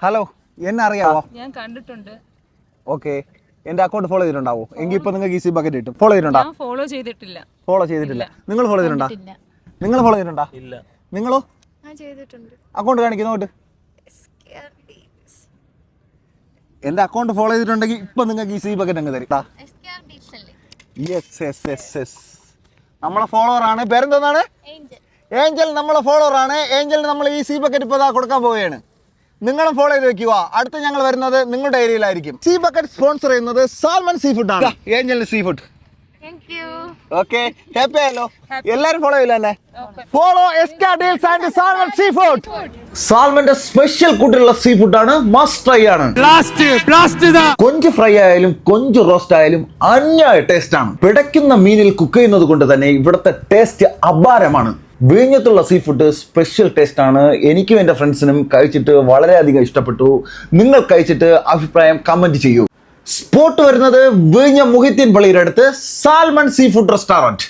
Hello, എന്നെ അറിയാവോ? ഞാൻ കണ്ടിട്ടുണ്ട്. ഓക്കെ, എന്റെ അക്കൗണ്ട് ഫോളോ ചെയ്തിട്ടുണ്ടാവോ? എങ്കിൽ ഇപ്പൊ നിങ്ങൾക്ക് ഈസി ബക്കറ്റ് കിട്ടും. ഫോളോ ചെയ്തിട്ടുണ്ടോ? ഞാൻ ഫോളോ ചെയ്തിട്ടില്ല. ഫോളോ ചെയ്തിട്ടില്ല. നിങ്ങൾ ഫോളോ ചെയ്തിട്ടുണ്ടോ? നിങ്ങൾ ഫോളോ ചെയ്തിട്ടുണ്ടോ? ഇല്ല. നിങ്ങളോ? ഞാൻ ചെയ്തിട്ടുണ്ട്. അക്കൗണ്ട് കാണിക്കുന്നോട്ട്. എന്റെ അക്കൗണ്ട് ഫോളോ ചെയ്തിട്ടുണ്ടെങ്കിൽ ഇപ്പൊ നിങ്ങൾക്ക് ഈസി ബക്കറ്റ് അങ്ങ് തരും. നമ്മളെ ഫോളോവർ ആണ്. പേരെന്താണ്? ഏഞ്ചൽ. നമ്മളെ ഫോളോവർ ആണ്. ഏഞ്ചലിന് നമ്മൾ ഈ സീ ബക്കറ്റ് ഇപ്പോൾ കൊടുക്കാൻ പോവുകയാണ്. നിങ്ങളും ഫോളോ ചെയ്ത് വെക്കുക. അടുത്ത് ഞങ്ങൾ വരുന്നത് നിങ്ങളുടെ ഏരിയയിലായിരിക്കും. സീ ബക്കറ്റ് സ്പോൺസർ ചെയ്യുന്നത് സാൽമൺ സീ ഫുഡ് ആണ്. ഏഞ്ചലിന് സീ ഫുഡ്. ഓക്കെ, ഹാപ്പി ആയല്ലോ? എല്ലാരും ഫോളോ ചെയ്യില്ല എന്നെ? Follow Eska deals and salmon seafood. സാൽമന്റെ സ്പെഷ്യൽ കൂട്ടുള്ള സീ ഫുഡ് ആണ്. മസ്റ്റ് ട്രൈ ആണ്. കൊഞ്ച് ഫ്രൈ ആയാലും കൊഞ്ച് റോസ്റ്റ് ആയാലും അന്യായ ടേസ്റ്റ് ആണ്. പിടയ്ക്കുന്ന മീനിൽ കുക്ക് ചെയ്യുന്നത് കൊണ്ട് തന്നെ ഇവിടുത്തെ ടേസ്റ്റ് അപാരമാണ്. വിഴിഞ്ഞത്തുള്ള സീ ഫുഡ് സ്പെഷ്യൽ ടേസ്റ്റ് ആണ്. എനിക്കും എൻ്റെ ഫ്രണ്ട്സിനും കഴിച്ചിട്ട് വളരെയധികം ഇഷ്ടപ്പെട്ടു. നിങ്ങൾ കഴിച്ചിട്ട് അഭിപ്രായം കമന്റ് ചെയ്യൂ. സ്പോട്ട് വരുന്നത് വിഴിഞ്ഞം മുഹിദ്ദീൻ പള്ളിയുടെ അടുത്ത് സാൽമൺ സീ ഫുഡ് റെസ്റ്റോറന്റ്.